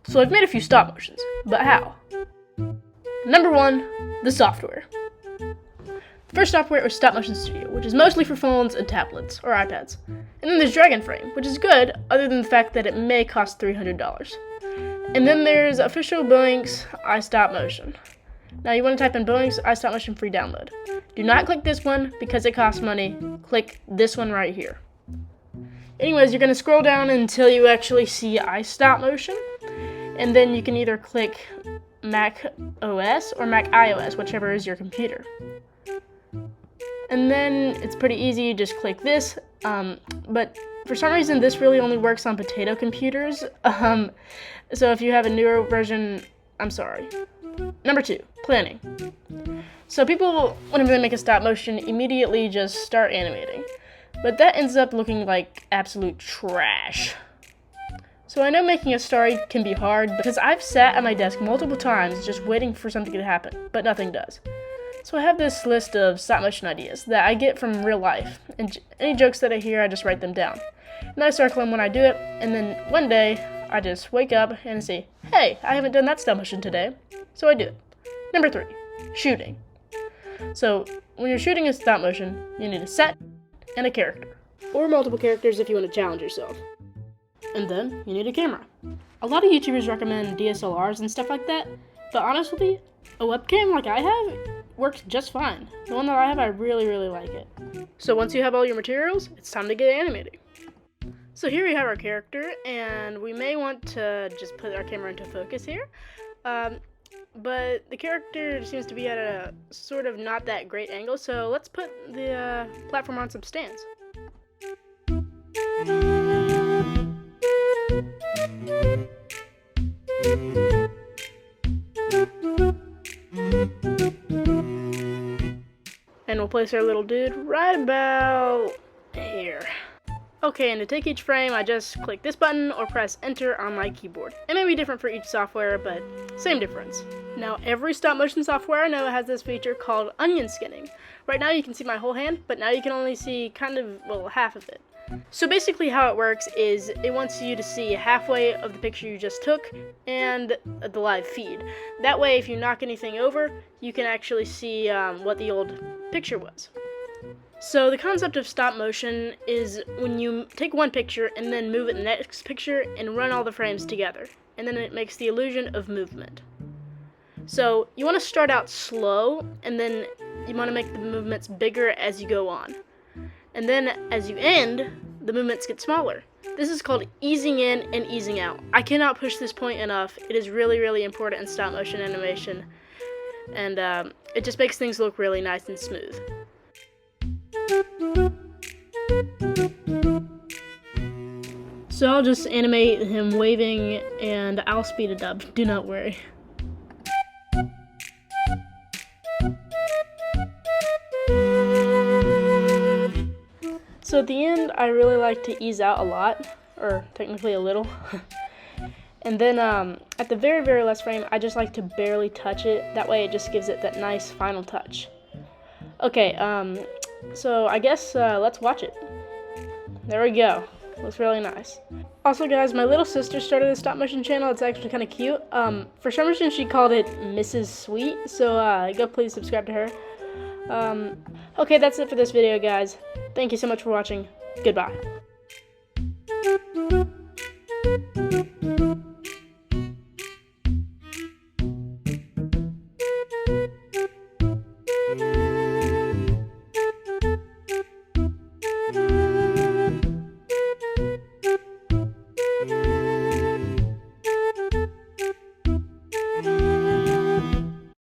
So I've made a few stop motions, but how? Number 1, the software. The first software is Stop Motion Studio, which is mostly for phones and tablets, or iPads. And then there's Dragon Frame, which is good, other than the fact that it may cost $300. And then there's official Boinx iStopMotion. Now you want to type in Boinx iStopMotion free download. Do not click this one because it costs money. Click this one right here. Anyways, you're going to scroll down until you actually see iStopMotion. And then you can either click Mac OS or Mac iOS, whichever is your computer. And then it's pretty easy, you just click this, but for some reason this really only works on potato computers, so if you have a newer version, I'm sorry. Number 2, planning. So people, whenever they make a stop motion, immediately just start animating, but that ends up looking like absolute trash. So I know making a story can be hard because I've sat at my desk multiple times just waiting for something to happen, but nothing does. So I have this list of stop motion ideas that I get from real life, and any jokes that I hear, I just write them down. And I circle them when I do it, and then one day, I just wake up and say, hey, I haven't done that stop motion today, so I do it. Number 3, shooting. So when you're shooting a stop motion, you need a set and a character, or multiple characters if you want to challenge yourself. And then you need a camera. A lot of YouTubers recommend DSLRs and stuff like that, but honestly, a webcam like I have works just fine. The one that I have, I really, really like it. So once you have all your materials, it's time to get animating. So here we have our character, and we may want to just put our camera into focus here. But the character seems to be at a sort of not that great angle, so let's put the platform on some stands. And we'll place our little dude right about here. Okay, and to take each frame, I just click this button or press enter on my keyboard. It may be different for each software, but same difference. Now, every stop motion software I know has this feature called onion skinning. Right now you can see my whole hand, but now you can only see kind of, well, half of it. So basically how it works is it wants you to see halfway of the picture you just took and the live feed. That way, if you knock anything over, you can actually see what the old picture was. So the concept of stop motion is when you take one picture and then move it to the next picture and run all the frames together, and then it makes the illusion of movement. So you want to start out slow, and then you want to make the movements bigger as you go on. And then as you end, the movements get smaller. This is called easing in and easing out. I cannot push this point enough. It is really, really important in stop motion animation, and it just makes things look really nice and smooth. So I'll just animate him waving, and I'll speed it up, do not worry. So at the end, I really like to ease out a lot, or technically a little. And then at the very, very last frame, I just like to barely touch it. That way it just gives it that nice final touch. Okay, so I guess let's watch it. There we go. Looks really nice. Also guys, my little sister started a stop motion channel. It's actually kind of cute. For some reason she called it Mrs. Sweet, so go please subscribe to her. Okay, that's it for this video guys. Thank you so much for watching. Goodbye.